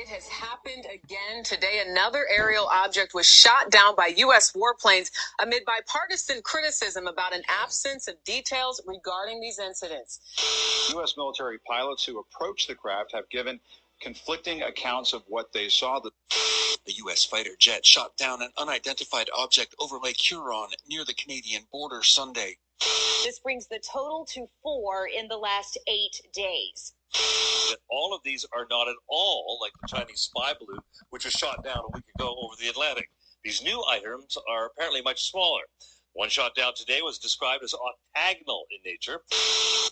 It has happened again today. Another aerial object was shot down by U.S. warplanes amid bipartisan criticism about an absence of details regarding these incidents. U.S. military pilots who approached the craft have given conflicting accounts of what they saw. The U.S. fighter jet shot down an unidentified object over Lake Huron near the Canadian border Sunday. This brings the total to 4 in the last 8 days. That all of these are not at all like the Chinese spy balloon, which was shot down a week ago over the Atlantic. These new items are apparently much smaller. One shot down today was described as octagonal in nature.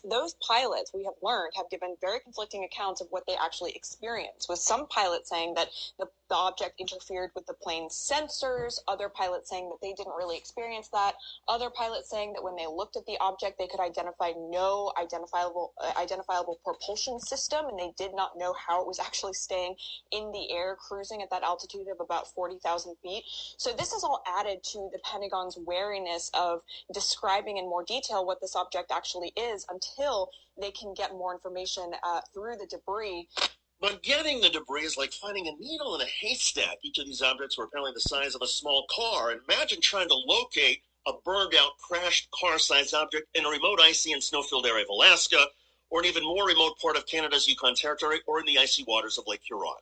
Those pilots, we have learned, have given very conflicting accounts of what they actually experienced, with some pilots saying that the object interfered with the plane's sensors, other pilots saying that they didn't really experience that, other pilots saying that when they looked at the object, they could identify no identifiable propulsion system, and they did not know how it was actually staying in the air, cruising at that altitude of about 40,000 feet. So this is all added to the Pentagon's wariness of describing in more detail what this object actually is until they can get more information through the debris. But getting the debris is like finding a needle in a haystack. Each of these objects were apparently the size of a small car. And imagine trying to locate a burned-out, crashed car-sized object in a remote, icy and snow-filled area of Alaska, or an even more remote part of Canada's Yukon Territory, or in the icy waters of Lake Huron.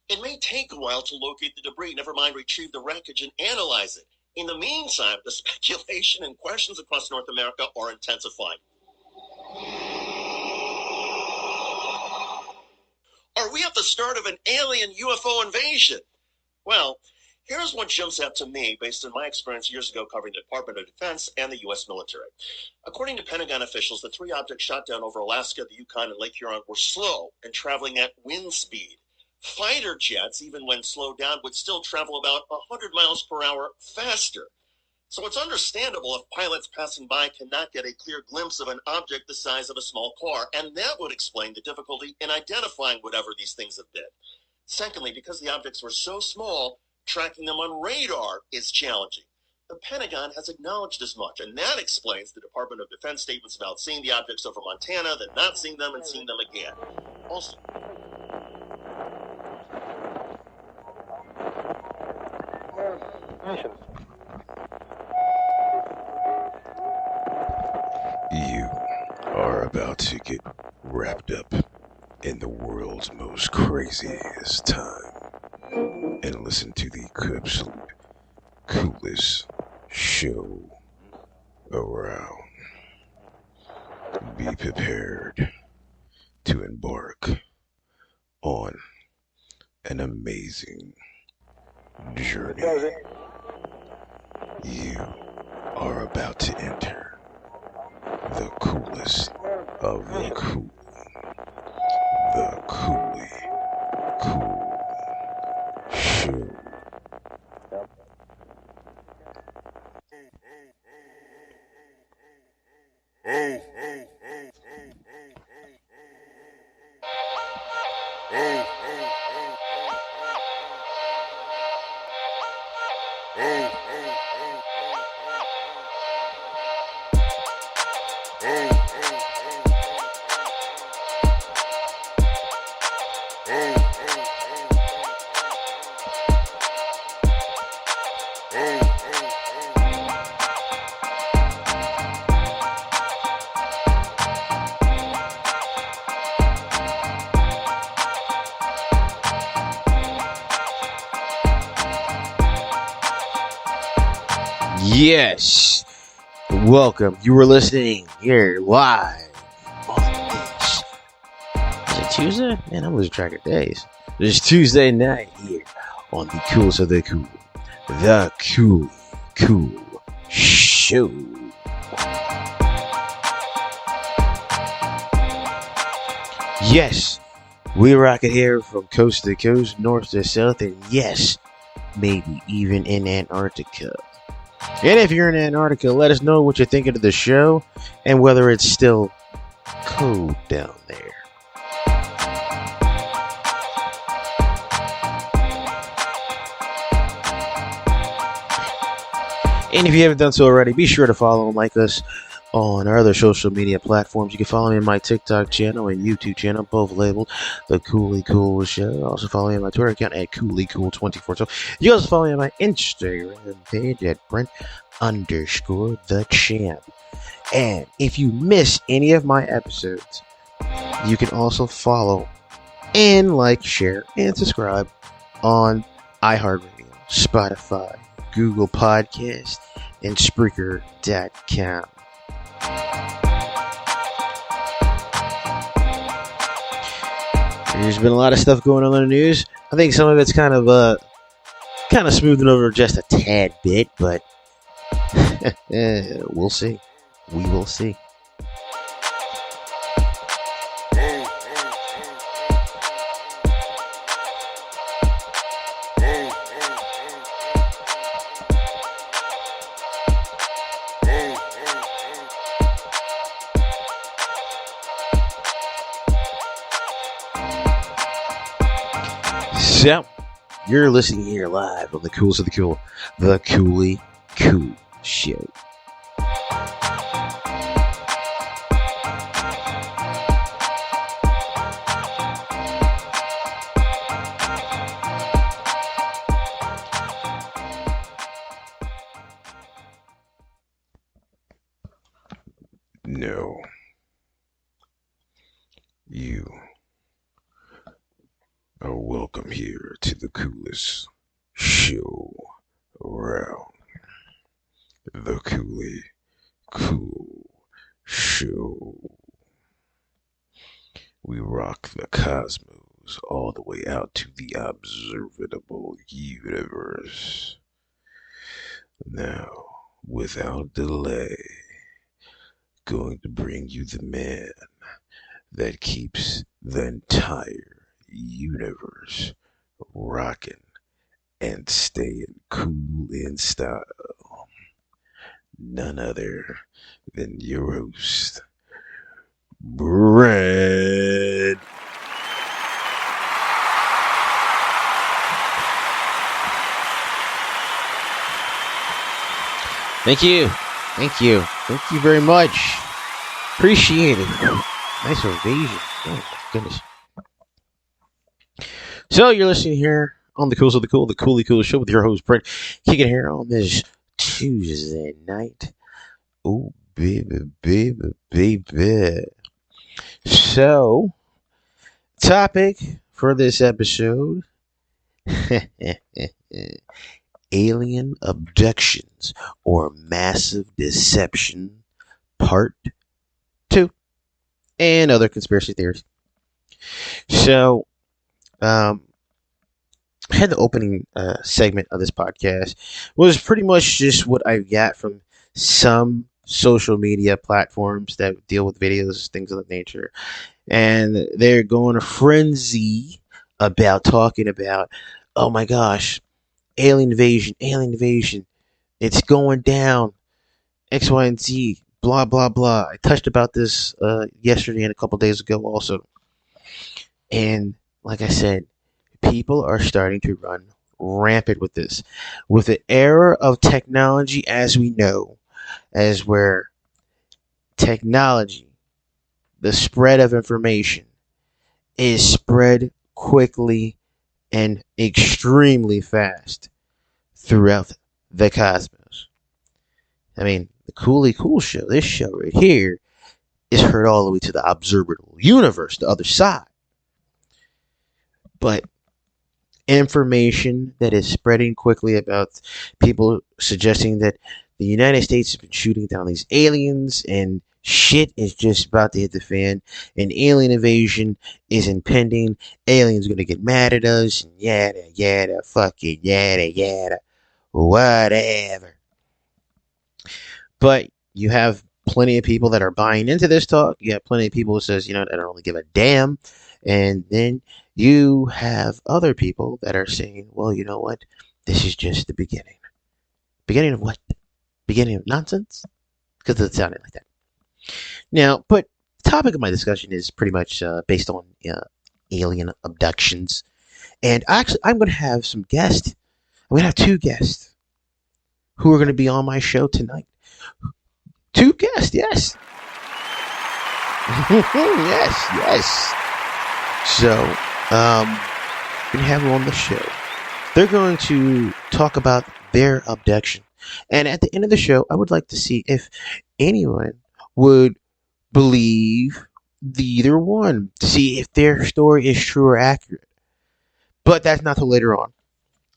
It may take a while to locate the debris, never mind retrieve the wreckage and analyze it. In the meantime, the speculation and questions across North America are intensifying. Are we at the start of an alien UFO invasion? Well, here's what jumps out to me based on my experience years ago covering the Department of Defense and the U.S. military. According to Pentagon officials, the 3 objects shot down over Alaska, the Yukon, and Lake Huron were slow and traveling at wind speed. Fighter jets, even when slowed down, would still travel about 100 miles per hour faster. So it's understandable if pilots passing by cannot get a clear glimpse of an object the size of a small car, and that would explain the difficulty in identifying whatever these things have been. Secondly, because the objects were so small, tracking them on radar is challenging. The Pentagon has acknowledged as much, and that explains the Department of Defense statements about seeing the objects over Montana, then not seeing them and seeing them again. Also, you are about to get wrapped up in the world's most craziest time and listen to the absolute coolest show around. Be prepared to embark on an amazing journey. You are about to enter the coolest of the cool. The Coolly Cool Show. Yes, welcome. You were listening here live on this. Is it Tuesday? Man, I lose track of days. It's Tuesday night here on the coolest of the cool, the Cool Cool Show. Yes, we rock it here from coast to coast, north to south, and yes, maybe even in Antarctica. And if you're in Antarctica, let us know what you're thinking of the show and whether it's still cold down there. And if you haven't done so already, be sure to follow and like us on our other social media platforms. You can follow me on my TikTok channel and YouTube channel, both labeled The Coolly Cool Show. Also follow me on my Twitter account at CoollyCool24. So you can also follow me on my Instagram page at Brent_the_champ. And if you miss any of my episodes, you can also follow and like, share, and subscribe on iHeartRadio, Spotify, Google Podcast, and Spreaker.com. There's been a lot of stuff going on in the news. I think some of it's kind of smoothing over just a tad bit, but we'll see. We will see. So, you're listening here live on the Coolest of the Cool, the Coolly Cool Show. No. You are welcome here to the coolest show around. The Coolly Cool Show. We rock the cosmos all the way out to the observable universe. Now, without delay, going to bring you the man that keeps the entire universe rocking and staying cool in style. None other than your host, Brad. Thank you. Thank you. Thank you very much. Appreciate it. Nice ovation. Oh my goodness. So you're listening here on the Coolest of the Cool, the Coolly Cool Show with your host, Brent, kicking here on this Tuesday night. Oh, baby, baby, baby. So, topic for this episode, alien abductions or massive deception, part 2, and other conspiracy theories. So, I had the opening segment of this podcast was pretty much just what I got from some social media platforms that deal with videos, things of that nature. And they're going a frenzy about talking about, oh my gosh, alien invasion, it's going down, X, Y, and Z, blah, blah, blah. I touched about this yesterday and a couple days ago also. And like I said, people are starting to run rampant with this. With the era of technology as we know, as where technology, the spread of information, is spread quickly and extremely fast throughout the cosmos. I mean, the Coolly Cool Show, this show right here, is heard all the way to the observable universe, the other side. But information that is spreading quickly about people suggesting that the United States has been shooting down these aliens and shit is just about to hit the fan. An alien invasion is impending. Aliens gonna get mad at us and yada yada fucking yada yada whatever. But you have plenty of people that are buying into this talk. You have plenty of people who says, I don't really give a damn. And then you have other people that are saying, well, you know what? This is just the beginning. Beginning of what? Beginning of nonsense? Because it sounded like that. Now, but the topic of my discussion is pretty much based on alien abductions. And actually, I'm going to have some guests. I'm going to have 2 guests who are going to be on my show tonight. Two guests, yes. yes. So, we have them on the show. They're going to talk about their abduction. And at the end of the show, I would like to see if anyone would believe the either one to see if their story is true or accurate. But that's not till later on.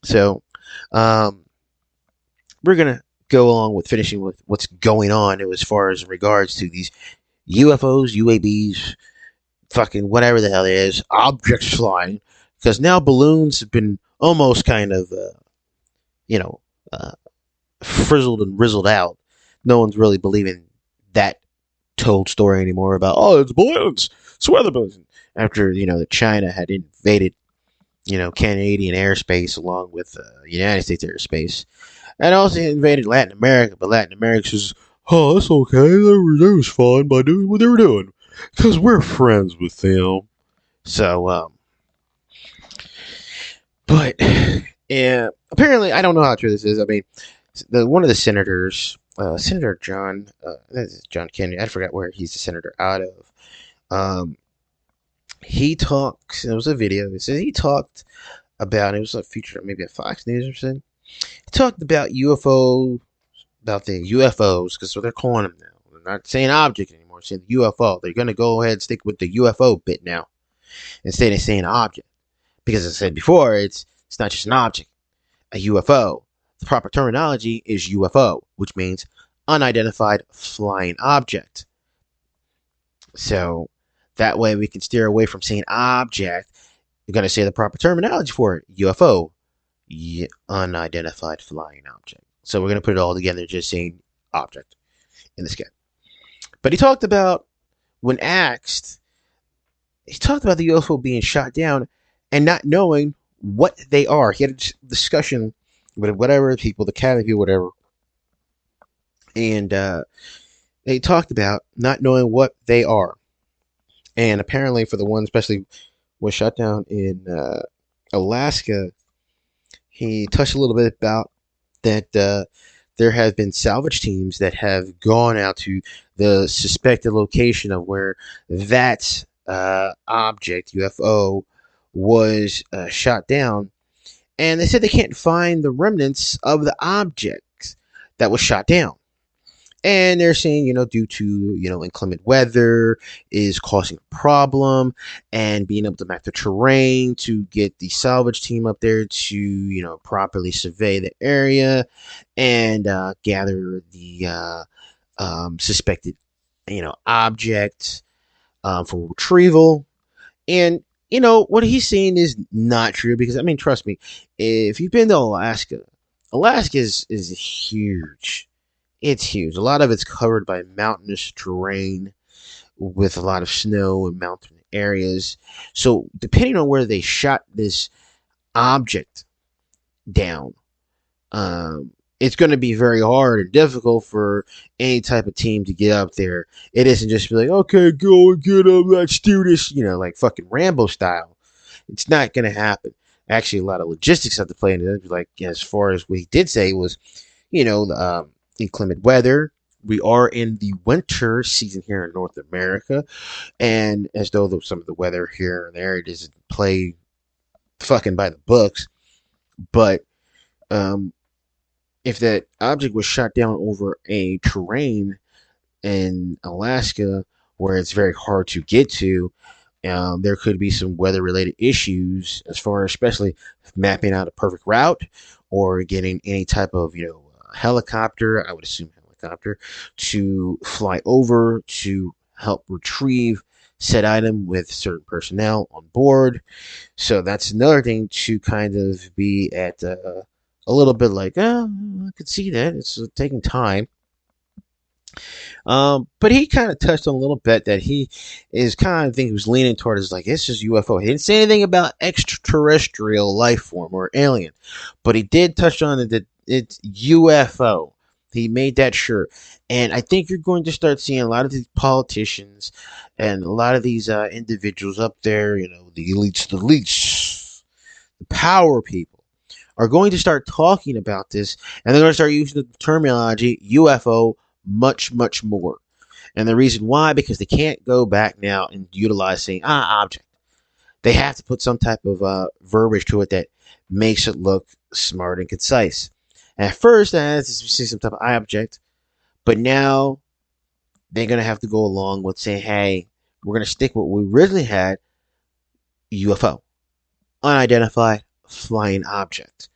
So, we're going to go along with finishing with what's going on as far as in regards to these UFOs, UAVs, fucking whatever the hell it is, objects flying. Because now balloons have been almost kind of, frizzled and rizzled out. No one's really believing that told story anymore about, oh, it's balloons, it's weather balloons. After, that China had invaded, Canadian airspace along with United States airspace. And also invaded Latin America, but Latin America says, oh, that's okay, they was fine by doing what they were doing. Because we're friends with them. So, but, yeah, apparently, I don't know how true this is. I mean, one of the senators, Senator John Kennedy, I forgot where he's the senator out of. He talks, it was a video, it says he talked about, it was a feature maybe at Fox News or something. He talked about UFOs, about the UFOs, because that's what they're calling them now. They're not saying object anymore, saying the UFO. They're going to go ahead and stick with the UFO bit now, instead of saying object. Because as I said before, it's not just an object, a UFO. The proper terminology is UFO, which means unidentified flying object. So that way we can steer away from saying object. We're going to say the proper terminology for it, UFO, unidentified flying object. So we're going to put it all together, just saying object in the sky. But he talked about, when asked, he talked about the UFO being shot down and not knowing what they are. He had a discussion with whatever people, the Academy, whatever. And they talked about not knowing what they are. And apparently for the one especially was shot down in Alaska, he touched a little bit about that there have been salvage teams that have gone out to the suspected location of where that object, UFO, was shot down. And they said they can't find the remnants of the objects that was shot down. And they're saying, due to, inclement weather is causing a problem, and being able to map the terrain to get the salvage team up there to, properly survey the area and gather the suspected, object for retrieval. And, what he's saying is not true because, trust me, if you've been to Alaska, Alaska is huge. It's huge. A lot of it's covered by mountainous terrain with a lot of snow and mountain areas. So depending on where they shot this object down, it's going to be very hard and difficult for any type of team to get up there. It isn't just be like, okay, go and get up, let's do this, like fucking Rambo style. It's not going to happen. Actually, a lot of logistics have to play into it. Like, as far as what he did say was, inclement weather. We are in the winter season here in North America, and as though some of the weather here and there, it doesn't play fucking by the books. But if that object was shot down over a terrain in Alaska where it's very hard to get to, there could be some weather-related issues as far as especially mapping out a perfect route or getting any type of, helicopter, I would assume helicopter, to fly over to help retrieve said item with certain personnel on board. So that's another thing to kind of be at a little bit like, I could see that. It's taking time. But he kind of touched on a little bit that he is kind of, he was leaning towards like, it's just UFO. He didn't say anything about extraterrestrial life form or alien, but he did touch on it that it's UFO. He made that sure. And I think you're going to start seeing a lot of these politicians and a lot of these individuals up there, the elites, the power people, are going to start talking about this, and they're going to start using the terminology UFO much, much more. And the reason why, because they can't go back now and utilize saying, object. They have to put some type of verbiage to it that makes it look smart and concise. At first, I had to see some type of object, but now they're going to have to go along with saying, hey, we're going to stick with what we originally had, UFO, unidentified flying object.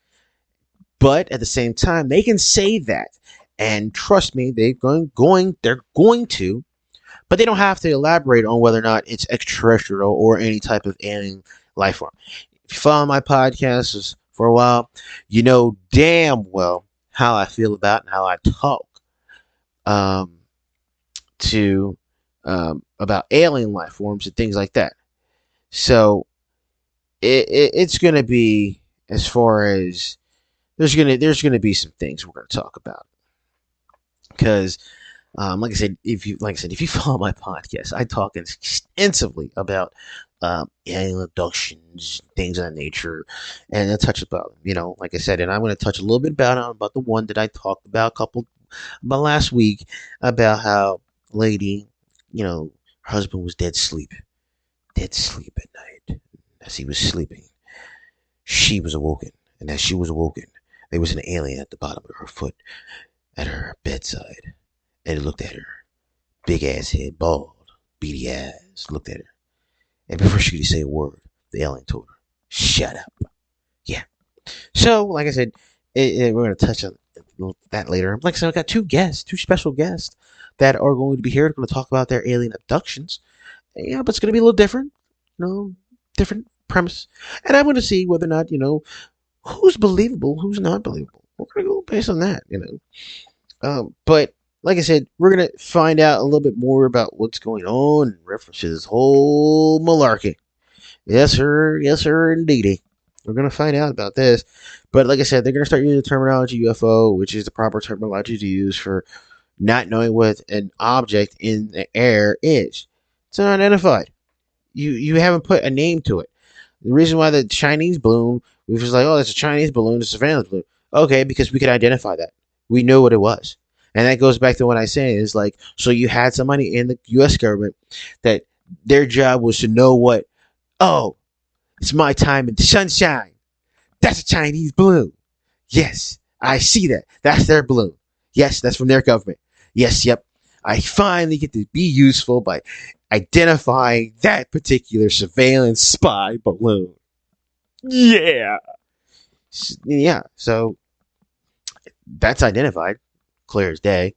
But at the same time, they can say that, and trust me, they're going to, but they don't have to elaborate on whether or not it's extraterrestrial or any type of alien life form. If you follow my podcasts for a while, you know damn well how I feel about and how I talk about alien life forms and things like that. So it's going to be, as far as there's gonna be some things we're going to talk about, because like I said, if you follow my podcast, I talk extensively about alien abductions, things of that nature, and I touch about, like I said, and I'm going to touch a little bit about the one that I talked about about last week, about how lady, her husband was dead asleep at night. As he was sleeping, she was awoken, and as she was awoken, there was an alien at the bottom of her foot at her bedside. And he looked at her. Big ass head, bald, beady ass, looked at her. And before she could say a word, the alien told her, shut up. Yeah. So, like I said, we're going to touch on that later. Like I said, I've got two special guests that are going to be here. They're going to talk about their alien abductions. Yeah, but it's going to be a little different. Different premise. And I'm going to see whether or not, who's believable, who's not believable. We're going to go based on that, But like I said, we're going to find out a little bit more about what's going on in reference to this whole malarkey. Yes, sir, indeedy. We're going to find out about this. But like I said, they're going to start using the terminology UFO, which is the proper terminology to use for not knowing what an object in the air is. It's unidentified. You haven't put a name to it. The reason why the Chinese balloon, we was like, oh, that's a Chinese balloon, it's a surveillance balloon. Okay, because we could identify that. We know what it was. And that goes back to what I say is like, so you had somebody in the U.S. government that their job was to know what, oh, it's my time in the sunshine. That's a Chinese balloon. Yes, I see that. That's their balloon. Yes, that's from their government. Yes, yep. I finally get to be useful by identifying that particular surveillance spy balloon. Yeah. Yeah, so that's identified, clear as day.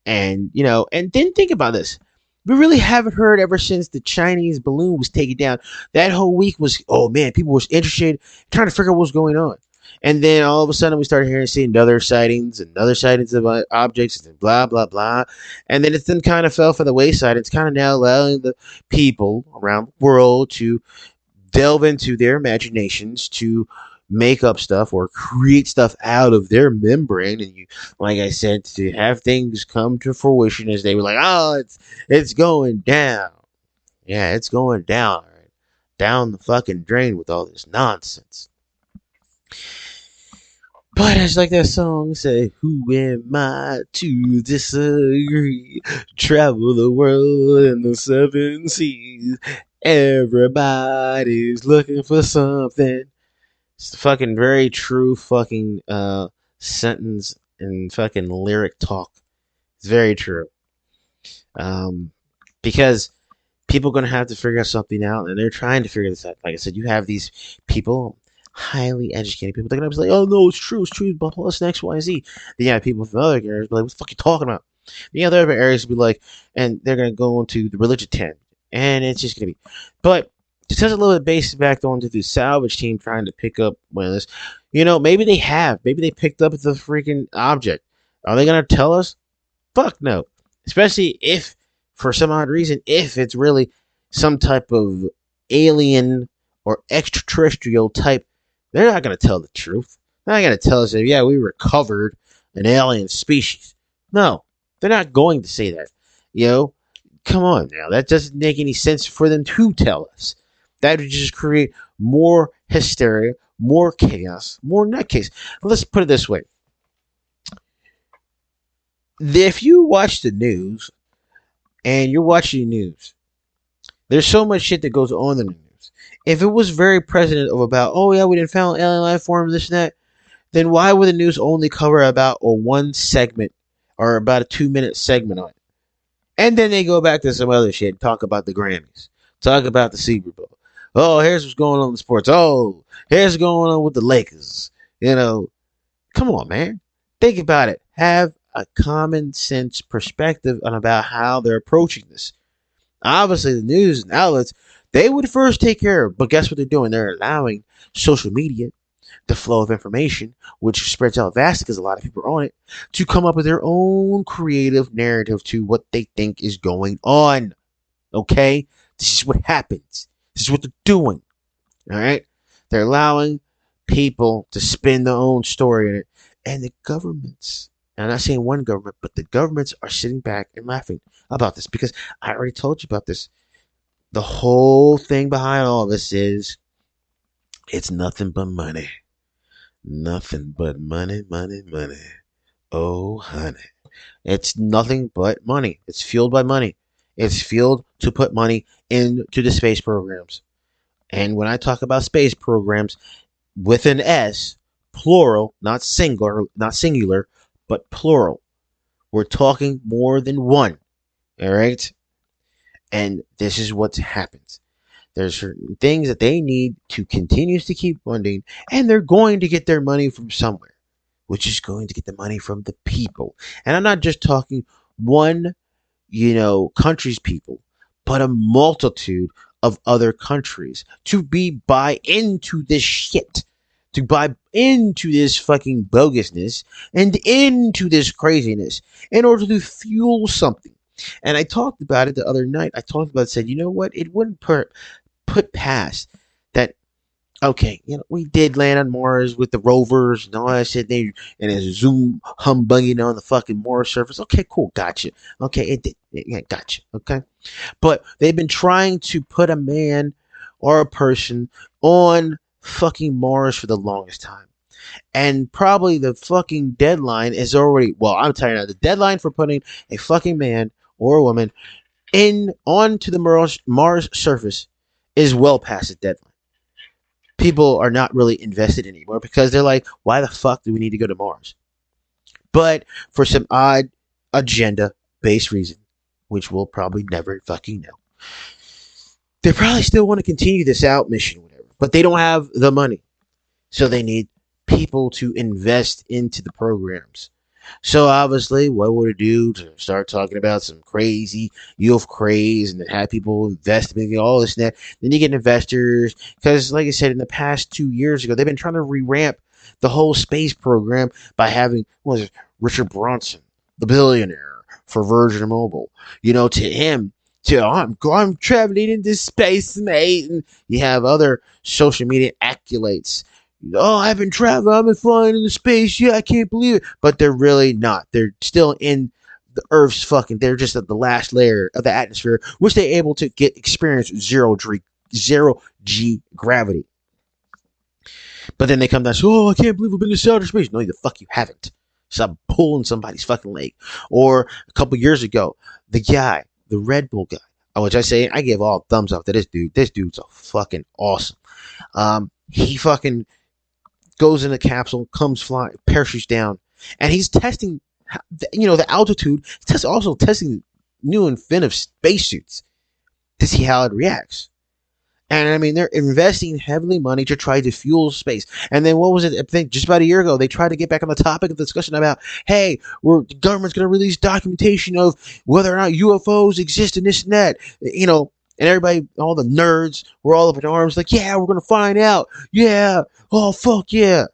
And, and then think about this. We really haven't heard ever since the Chinese balloon was taken down. That whole week was, oh man, people were interested, trying to figure out what was going on. And then all of a sudden we started hearing, seeing other sightings of objects and blah, blah, blah. And then it then kind of fell for the wayside. It's kind of now allowing the people around the world to delve into their imaginations to make up stuff or create stuff out of their membrane. And you, like I said, to have things come to fruition as they were like, oh, it's going down. Yeah, it's going down. Right? Down the fucking drain with all this nonsense. But it's like that song say, who am I to disagree? Travel the world and the seven seas. Everybody's looking for something. It's the fucking very true fucking sentence and fucking lyric talk. It's very true. Because people are going to have to figure something out, and they're trying to figure this out. Like I said, you have these people, highly educated people, they're going to be like, oh, no, it's true, blah, blah, it's X, Y, Z. Then you have people from other areas be like, what the fuck are you talking about? The other areas will be like, and they're going to go into the religion tent, and it's just going to be. But to touch a little bit based back onto the salvage team trying to pick up one of this, maybe they picked up the freaking object. Are they going to tell us? Fuck no. Especially if, for some odd reason, if it's really some type of alien or extraterrestrial type, they're not going to tell the truth. They're not going to tell us that, yeah, we recovered an alien species. No, they're not going to say that. Come on now. That doesn't make any sense for them to tell us. That would just create more hysteria, more chaos, more nutcase. Let's put it this way. If you watch the news and you're watching news, there's so much shit that goes on in the news. If it was very present of about, oh yeah, we didn't found alien life form, this and that, then why would the news only cover about a one segment or about a 2 minute segment on it? And then they go back to some other shit and talk about the Grammys, talk about the Super Bowl. Oh, here's what's going on in sports. Oh, here's what's going on with the Lakers. You know, come on, man. Think about it. Have a common sense perspective on about how they're approaching this. Obviously, the news and outlets, they would first take care of, but guess what they're doing? They're allowing social media, the flow of information, which spreads out vastly because a lot of people are on it, to come up with their own creative narrative to what they think is going on. Okay? This is what happens. This is what they're doing. All right? They're allowing people to spin their own story in it. And the governments, and I'm not saying one government, but the governments are sitting back and laughing about this because I already told you about this. The whole thing behind all this is it's nothing but money. Nothing but money, money, money. Oh, honey. It's nothing but money. It's fueled by money. It's fueled to put money into the space programs. And when I talk about space programs, with an S, plural, not singular, but plural. We're talking more than one. All right? And this is what happens. There's certain things that they need to continue to keep funding, and they're going to get their money from somewhere, which is going to get the money from the people. And I'm not just talking one, country's people, but a multitude of other countries to buy into this shit, to buy into this fucking bogusness and into this craziness in order to fuel something. And I talked about it the other night. I talked about it, said, you know what? It wouldn't put past that. Okay, we did land on Mars with the rovers and all that shit. And a zoom humbugging on the fucking Mars surface. Okay, cool, gotcha. Okay, it did. Yeah, gotcha. Okay, but they've been trying to put a man or a person on fucking Mars for the longest time. And probably the fucking deadline is already, well, I'm telling you now, the deadline for putting a fucking man or a woman onto the Mars surface is well past the deadline. People are not really invested anymore because they're like, why the fuck do we need to go to Mars? But for some odd agenda-based reason, which we'll probably never fucking know, they probably still want to continue this out mission, whatever. But they don't have the money. So they need people to invest into the programs. So obviously, what would it do to start talking about some crazy youth craze and then have people invest in all this and that? Then you get investors because, like I said, in the past 2 years ago, they've been trying to revamp the whole space program by having Richard Branson, the billionaire for Virgin Mobile. To him, I'm traveling into space, mate, and you have other social media accolades. Oh, I've been traveling, I've been flying into space, yeah, I can't believe it. But they're really not. They're still in the Earth's they're just at the last layer of the atmosphere, which they're able to experience zero G gravity. But then they come down and say, oh, I can't believe we've been to outer space. No, the fuck you haven't. Stop pulling somebody's fucking leg. Or a couple years ago, the Red Bull guy, which I give all thumbs up to this dude. This dude's a fucking awesome. He fucking goes in a capsule, comes flying, parachutes down, and he's testing, the altitude. He's also testing new inventive spacesuits to see how it reacts. And I mean, they're investing heavily money to try to fuel space. And then what was it? I think just about a year ago, they tried to get back on the topic of the discussion about, hey, the government's going to release documentation of whether or not UFOs exist and this and that. And everybody, all the nerds, were all up in arms, like, yeah, we're going to find out. Yeah. Oh, fuck yeah.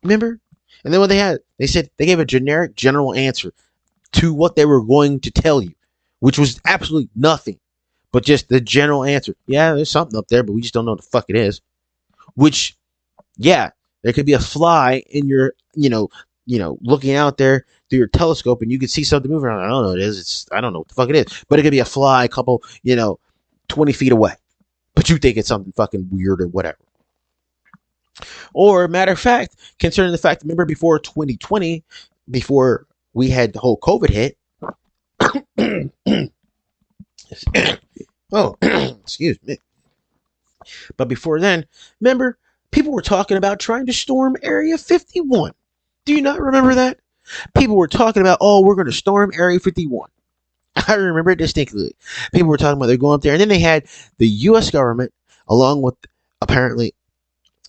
Remember? And then what they said, they gave a generic general answer to what they were going to tell you, which was absolutely nothing, but just the general answer. Yeah, there's something up there, but we just don't know what the fuck it is. Which, yeah, there could be a fly in your, looking out there through your telescope and you could see something moving around. I don't know what it is. I don't know what the fuck it is. But it could be a fly a couple, 20 feet away. But you think it's something fucking weird or whatever. Or, matter of fact, concerning the fact, remember before 2020, before we had the whole COVID hit. Oh, excuse me. But before then, remember, people were talking about trying to storm Area 51. Do you not remember that? People were talking about, oh, we're going to storm Area 51. I remember it distinctly. People were talking about they're going up there. And then they had the U.S. government, along with, apparently,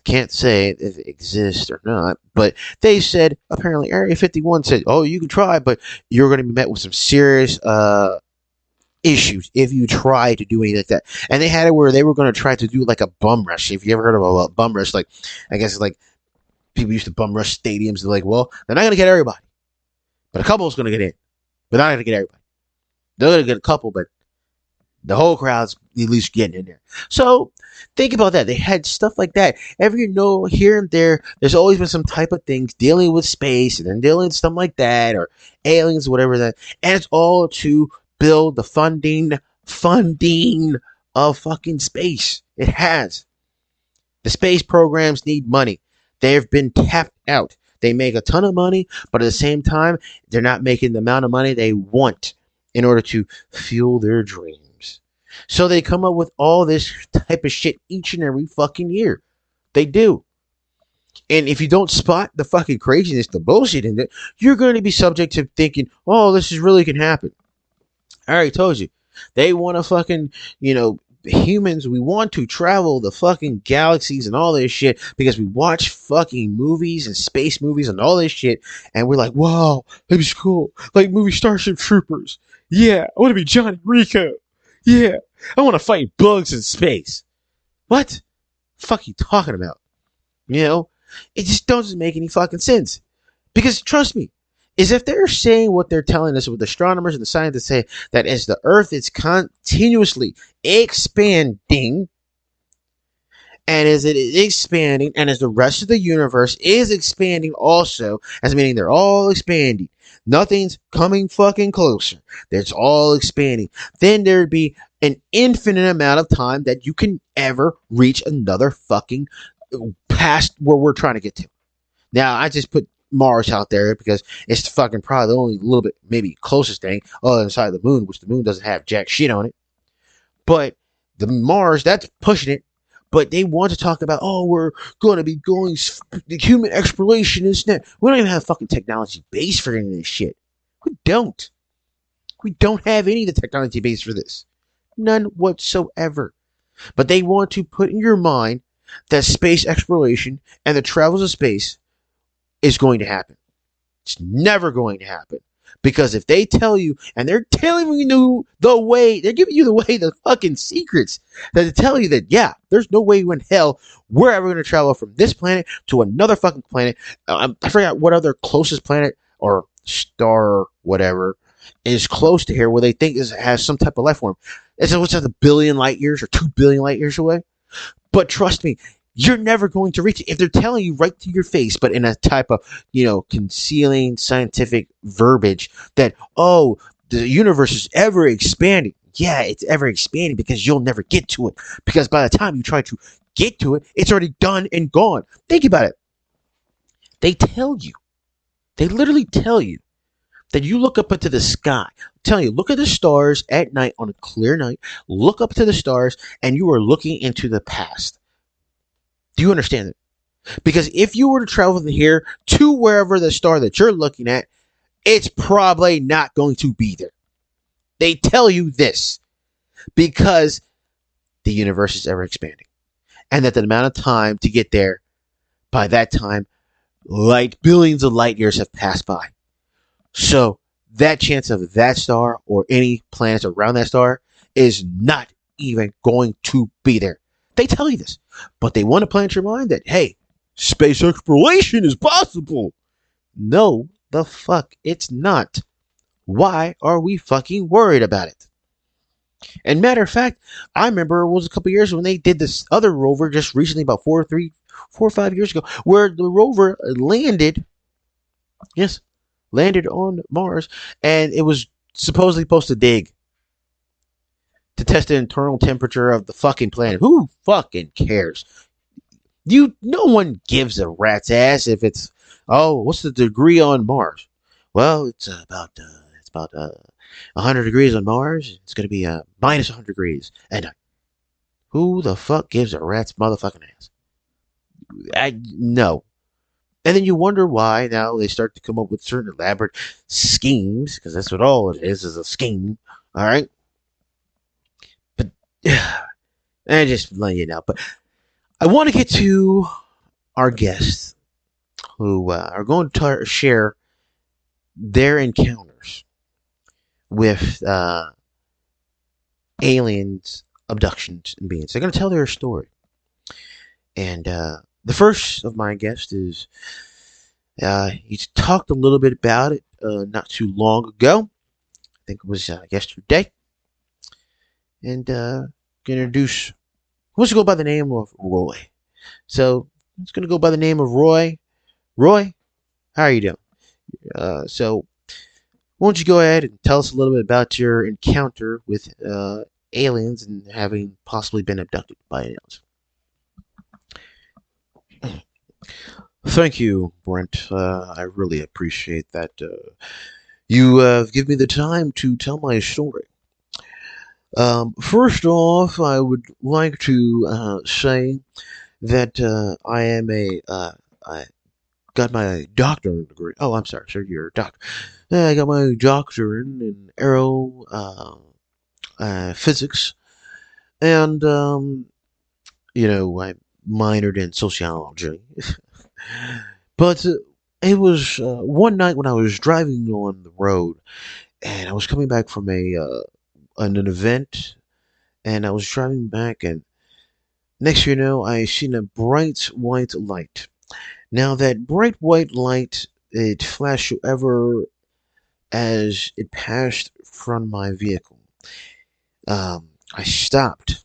can't say if it exists or not, but they said, apparently, Area 51 said, oh, you can try, but you're going to be met with some serious issues if you try to do anything like that. And they had it where they were going to try to do like a bum rush. If you ever heard of a bum rush, like, I guess it's like people used to bum rush stadiums. They're like, well, they're not going to get everybody, but a couple is going to get in. But not going to get everybody. They're going to get a couple, but the whole crowd's at least getting in there. So think about that. They had stuff like that. Here and there, there's always been some type of things dealing with space and then dealing with stuff like that or aliens, whatever that. And it's all to build the funding of fucking space. It has. The space programs need money. They've been tapped out. They make a ton of money, but at the same time, they're not making the amount of money they want in order to fuel their dreams. So they come up with all this type of shit each and every fucking year. They do. And if you don't spot the fucking craziness, the bullshit in it, you're going to be subject to thinking, oh, this is really can happen. I already told you. They want to fucking, humans, we want to travel the fucking galaxies and all this shit because we watch fucking movies and space movies and all this shit. And we're like, wow, that'd be cool. Like movie Starship Troopers. Yeah, I want to be Johnny Rico. Yeah, I want to fight bugs in space. What the fuck are you talking about? It just doesn't make any fucking sense. Because trust me, is if they're saying what they're telling us, what the astronomers and the scientists say, that as the Earth is continuously expanding, and as it is expanding, and as the rest of the universe is expanding also, as meaning they're all expanding, nothing's coming fucking closer, it's all expanding, then there'd be an infinite amount of time that you can ever reach another fucking past where we're trying to get to. Now, I just put Mars out there because it's fucking probably the only little bit maybe closest thing other than side of the moon, which the moon doesn't have jack shit on it. But the Mars, that's pushing it. But they want to talk about, oh, we're going to be going human exploration and that. We don't even have fucking technology base for any of this shit. We don't. We don't have any of the technology base for this. None whatsoever. But they want to put in your mind that space exploration and the travels of space is going to happen. It's never going to happen. Because if they tell you, and they're telling you the way, they're giving you the fucking secrets that tell you that, yeah, there's no way in hell we're ever going to travel from this planet to another fucking planet. I forgot what other closest planet or star, whatever, is close to here where they think has some type of life form. Is it what's that, a billion light years or 2 billion light years away? But trust me, you're never going to reach it if they're telling you right to your face, but in a type of, concealing scientific verbiage that, oh, the universe is ever expanding. Yeah, it's ever expanding because you'll never get to it. Because by the time you try to get to it, it's already done and gone. Think about it. They literally tell you that you look up into the sky. I'm telling you, look at the stars at night on a clear night. Look up to the stars and you are looking into the past. Do you understand it? Because if you were to travel from here to wherever the star that you're looking at, it's probably not going to be there. They tell you this because the universe is ever expanding. And that the amount of time to get there, by that time, billions of light years have passed by. So that chance of that star or any planets around that star is not even going to be there. They tell you this, but they want to plant your mind that, hey, space exploration is possible. No, the fuck it's not. Why are we fucking worried about it? And matter of fact, I remember it was a couple years when they did this other rover just recently, about 4 or 5 years ago, where the rover landed on Mars, and it was supposedly supposed to dig to test the internal temperature of the fucking planet. Who fucking cares? No one gives a rat's ass if it's, oh, what's the degree on Mars? Well, it's about 100 degrees on Mars. It's gonna be minus 100 degrees at night. Who the fuck gives a rat's motherfucking ass? No. And then you wonder why now they start to come up with certain elaborate schemes, because that's what all it is a scheme. All right? But, I just let you know. But I want to get to our guests who are going to share their encounters with aliens, abductions, and beings. They're going to tell their story. And the first of my guests is, he talked a little bit about it not too long ago. I think it was yesterday. And introduce, who wants to go by the name of Roy? So it's going to go by the name of Roy. Roy, how are you doing? So why don't you go ahead and tell us a little bit about your encounter with aliens and having possibly been abducted by aliens? Thank you, Brent. I really appreciate that. You give me the time to tell my story. First off, I would like to say that I got my doctorate degree. Oh, I'm sorry, sir, you're a doctor. I got my doctorate in aero physics, and I minored in sociology. But it was one night when I was driving on the road, and I was coming back from an event, and I was driving back, and next thing you know, I seen a bright white light. Now that bright white light, it flashed ever as it passed from my vehicle. I stopped.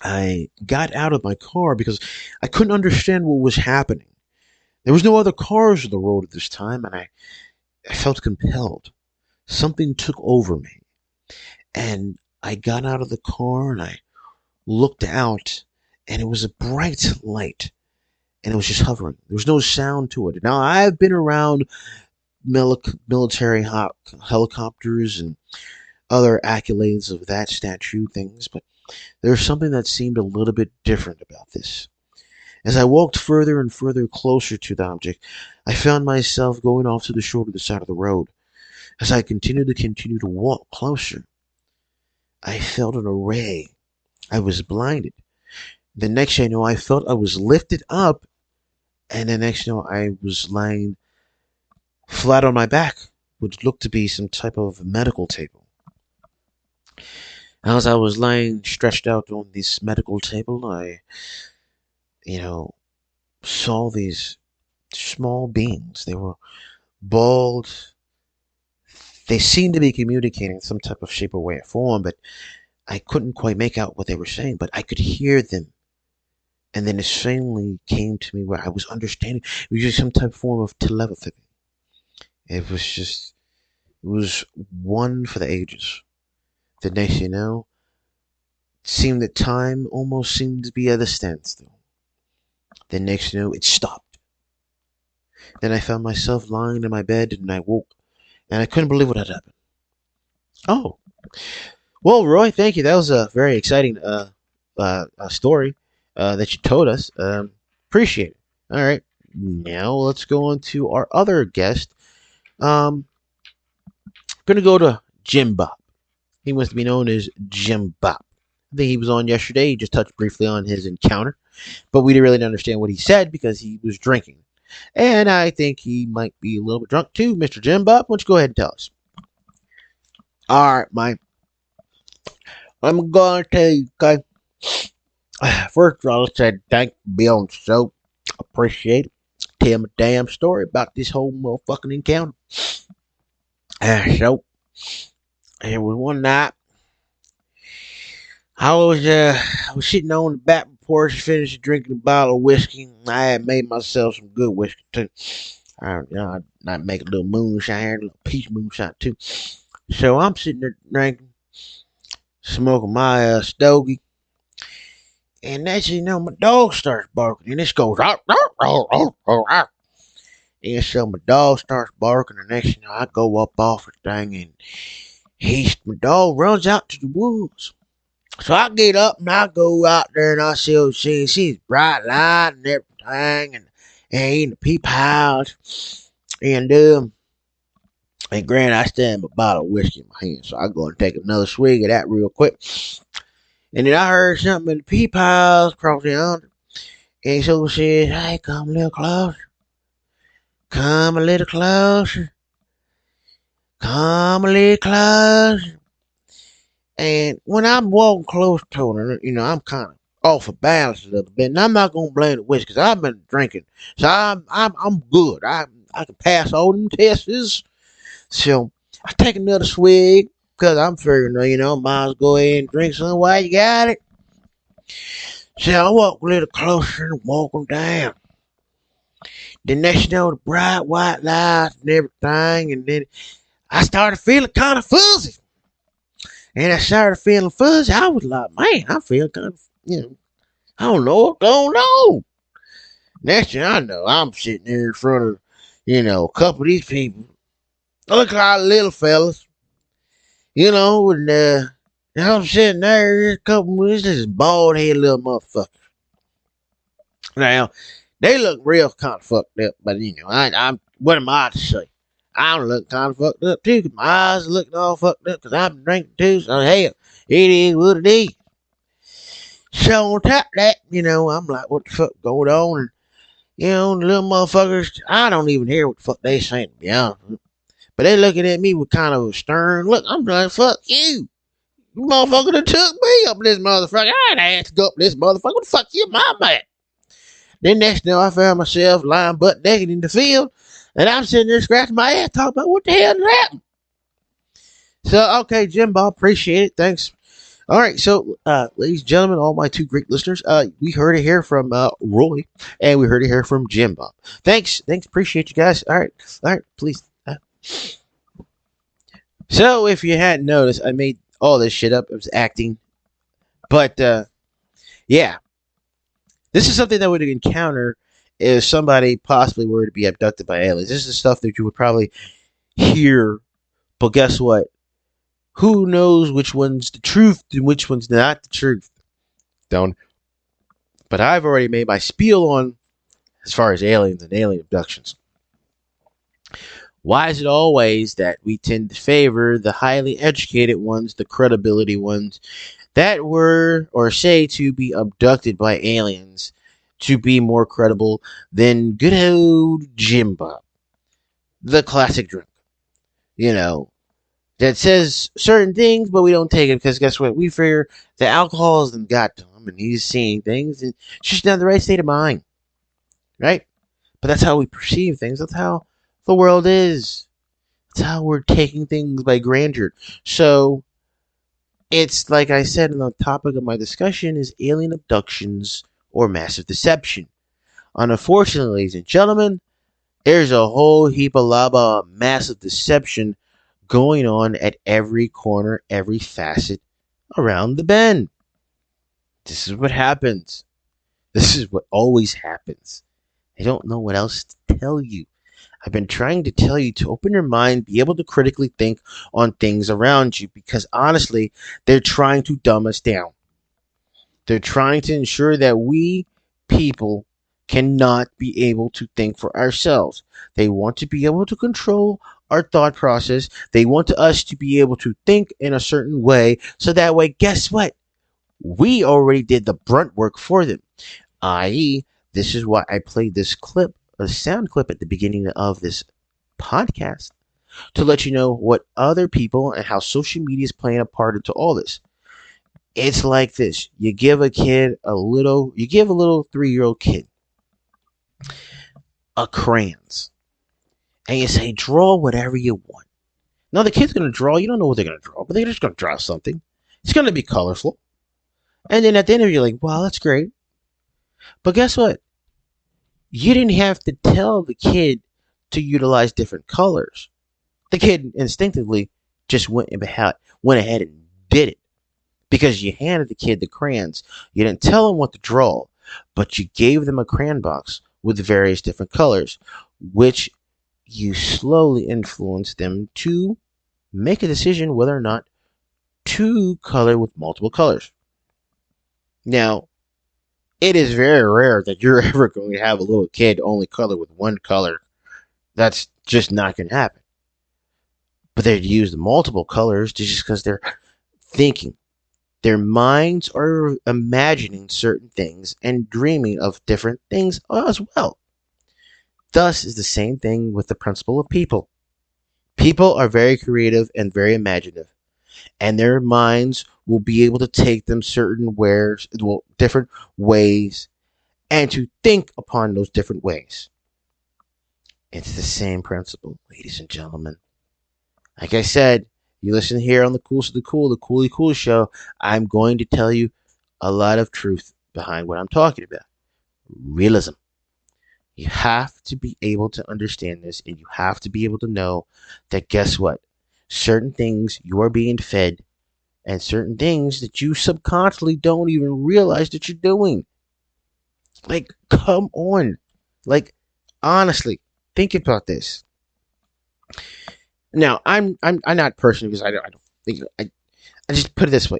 I got out of my car because I couldn't understand what was happening. There was no other cars on the road at this time, and I felt compelled. Something took over me. And I got out of the car and I looked out, and it was a bright light, and it was just hovering. There was no sound to it. Now, I've been around military helicopters and other accolades of that statue things, but there's something that seemed a little bit different about this. As I walked further and further closer to the object, I found myself going off to the shoulder of the side of the road. As I continued to walk closer, I felt an array. I was blinded. The next thing I know, I felt I was lifted up, and the next thing I know, I was lying flat on my back, which looked to be some type of medical table. As I was lying stretched out on this medical table, I, saw these small beings. They were bald. They seemed to be communicating in some type of shape or way or form, but I couldn't quite make out what they were saying, but I could hear them. And then it suddenly came to me where I was understanding. It was just some type of form of telepathy. It was one for the ages. The next thing you know, it seemed that time almost seemed to be at a standstill. The next thing you know, it stopped. Then I found myself lying in my bed and I woke, and I couldn't believe what had happened. Oh, well, Roy, thank you. That was a very exciting story that you told us. Appreciate it. All right, now let's go on to our other guest. Going to go to Jim Bob. He wants to be known as Jim Bob. I think he was on yesterday. He just touched briefly on his encounter, but we didn't really understand what he said because he was drinking. And I think he might be a little bit drunk too. Mr. Jim Bob, why don't you go ahead and tell us? All right, Mike. I'm going to tell you, okay? First of all, I said thank you for being on the show. Appreciate it. Tell me a damn story about this whole motherfucking encounter. So, it was one night. I was sitting on the back porch, finished drinking a bottle of whiskey. I had made myself some good whiskey too. I make a little moonshine, a little peach moonshine too. So I'm sitting there drinking, smoking my stogie, and that's my dog starts barking, and this goes out, And so my dog starts barking, and next thing you know, I go up off the thing, and my dog runs out to the woods. So I get up and I go out there and I she's bright light and everything, and in the peep house, and granted, I still have a bottle of whiskey in my hand, so I go and take another swig of that real quick. And then I heard something in the peep house across yonder. And so she says, hey, come a little closer. Come a little closer. Come a little closer. And when I'm walking close to her, I'm kind of off of balance a little bit. And I'm not going to blame the whiskey because I've been drinking. So I'm good. I can pass all them tests. So I take another swig because I'm figuring, might as well go ahead and drink some while you got it. So I walk a little closer and walk them down. Then next you know, the bright white lights and everything, and then I started feeling kind of fuzzy. And I started feeling fuzzy. I was like, man, I feel kind of, I don't know what's going on. Next thing I know, I'm sitting there in front of, a couple of these people. They look like little fellas, and I'm sitting there, a couple of this bald-headed little motherfuckers. Now, they look real kind of fucked up, but, I'm what am I to say? I look kind of fucked up, too, because my eyes are looking all fucked up, because I've been drinking, too, so, hell, it is what it is. So, on top of that, I'm like, what the fuck going on? And, the little motherfuckers, I don't even hear what the fuck they saying, to be honest. But they looking at me with kind of a stern look. I'm like, fuck you. You motherfucker that took me up this motherfucker. I ain't asked to go up this motherfucker. What the fuck you mom at? Then next thing I found myself lying butt naked in the field. And I'm sitting there scratching my ass talking about what the hell did happen. So, okay, Jim Bob, appreciate it. Thanks. All right, so, ladies and gentlemen, all my two great listeners, we heard it here from Roy, and we heard it here from Jim Bob. Thanks, appreciate you guys. All right, please. So, if you hadn't noticed, I made all this shit up. It was acting. But, yeah. This is something that would encounter if somebody possibly were to be abducted by aliens. This is the stuff that you would probably hear. But guess what? Who knows which one's the truth and which one's not the truth? Don't. But I've already made my spiel on as far as aliens and alien abductions. Why is it always that we tend to favor the highly educated ones, the credibility ones, that were or say to be abducted by aliens to be more credible than good old Jim Bob, the classic drunk? That says certain things, but we don't take it because guess what? We figure the alcohol has got to him and he's seeing things and it's just not the right state of mind. Right? But that's how we perceive things. That's how the world is. That's how we're taking things by grandeur. So, it's like I said, on the topic of my discussion is alien abductions or massive deception. Unfortunately, ladies and gentlemen, there's a whole heap of lava massive deception going on at every corner, every facet around the bend. This is what happens. This is what always happens. I don't know what else to tell you. I've been trying to tell you to open your mind, be able to critically think on things around you, because honestly, they're trying to dumb us down. They're trying to ensure that we people cannot be able to think for ourselves. They want to be able to control our thought process. They want us to be able to think in a certain way, so that way, guess what? We already did the brunt work for them. I.e., this is why I played this clip, a sound clip at the beginning of this podcast, to let you know what other people and how social media is playing a part into all this. It's like this. You give a little 3-year-old kid a crayons. And you say, draw whatever you want. Now the kid's going to draw. You don't know what they're going to draw, but they're just going to draw something. It's going to be colorful. And then at the end of it, you're like, wow, that's great. But guess what? You didn't have to tell the kid to utilize different colors. The kid instinctively just went ahead and did it. Because you handed the kid the crayons. You didn't tell them what to draw, but you gave them a crayon box with various different colors. which you slowly influence them to make a decision whether or not to color with multiple colors. Now, it is very rare that you're ever going to have a little kid only color with one color. That's just not going to happen. But they use the multiple colors just because they're thinking. Their minds are imagining certain things and dreaming of different things as well. Thus is the same thing with the principle of people. People are very creative and very imaginative, and their minds will be able to take them different ways, and to think upon those different ways. It's the same principle, ladies and gentlemen. Like I said, you listen here on the Coolly Cool show, I'm going to tell you a lot of truth behind what I'm talking about. Realism. You have to be able to understand this, and you have to be able to know that guess what? Certain things you are being fed, and certain things that you subconsciously don't even realize that you're doing. Like, come on. Like, honestly, think about this. Now, I'm not personally, because I don't think I just put it this way.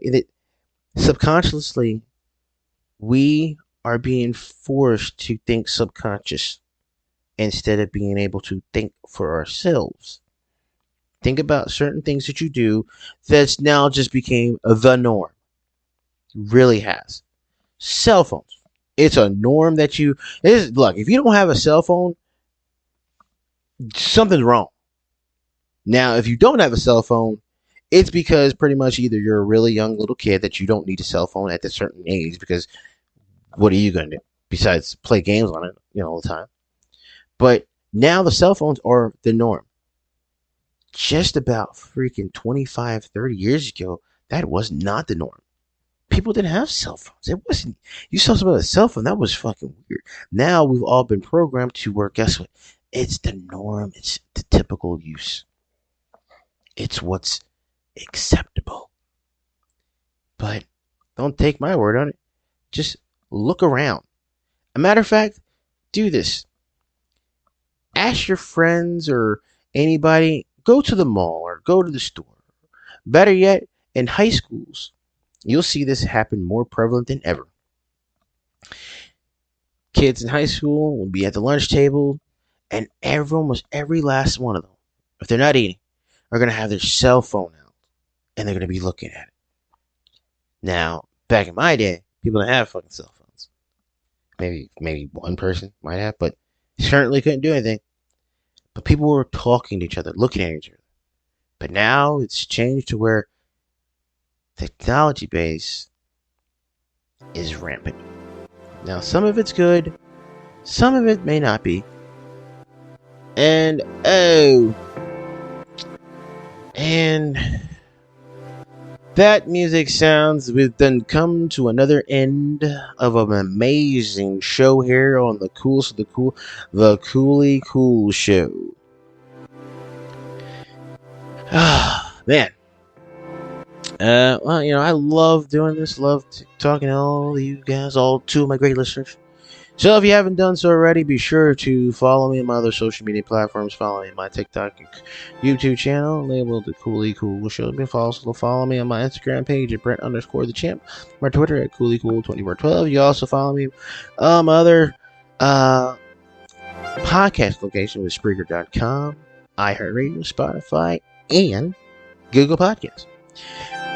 Subconsciously, we are being forced to think subconscious instead of being able to think for ourselves. Think about certain things that you do that's now just became the norm. Really has. Cell phones. It's a norm that look, if you don't have a cell phone, something's wrong. Now, if you don't have a cell phone, it's because pretty much either you're a really young little kid that you don't need a cell phone at a certain age, because what are you going to do besides play games on it, all the time? But now the cell phones are the norm. Just about freaking 25, 30 years ago, that was not the norm. People didn't have cell phones. It wasn't. You saw somebody with a cell phone, that was fucking weird. Now we've all been programmed to where, guess what? It's the norm. It's the typical use. It's what's acceptable. But don't take my word on it. Just look around. A matter of fact, do this. Ask your friends or anybody, go to the mall or go to the store. Better yet, in high schools, you'll see this happen more prevalent than ever. Kids in high school will be at the lunch table, and almost every last one of them, if they're not eating, are going to have their cell phone out, and they're going to be looking at it. Now, back in my day, people didn't have fucking cell phones. Maybe one person might have, but certainly couldn't do anything. But people were talking to each other, looking at each other. But now it's changed to where technology base is rampant. Now, some of it's good, some of it may not be. And that music sounds, we've then come to another end of an amazing show here on the Coolly Cool show. Man. Well, I love doing this, love talking to all you guys, all two of my great listeners. So if you haven't done so already, be sure to follow me on my other social media platforms. Follow me on my TikTok and YouTube channel, labeled the Coolly Cool Show. Also follow me on my Instagram page at Brent_the_champ. My Twitter at CoollyCool2412. You also follow me on my other podcast location with Spreaker.com, iHeartRadio, Spotify, and Google Podcasts.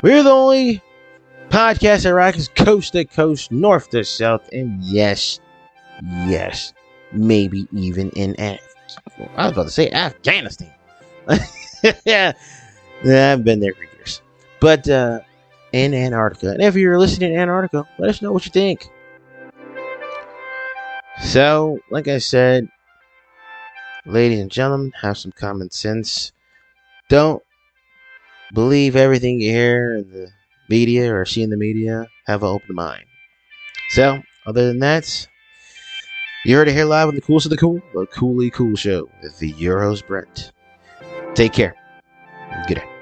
We're the only podcast that rocks coast to coast, north to south, and yes, maybe even in I was about to say Afghanistan. Yeah, I've been there for years. But in Antarctica. And if you're listening in Antarctica, let us know what you think. So, like I said, ladies and gentlemen, have some common sense. Don't believe everything you hear in the media or see in the media. Have an open mind. So, other than that, you heard it here live on the Coolest of the Cool, the Coolly Cool Show with your host, Brent. Take care. Good day.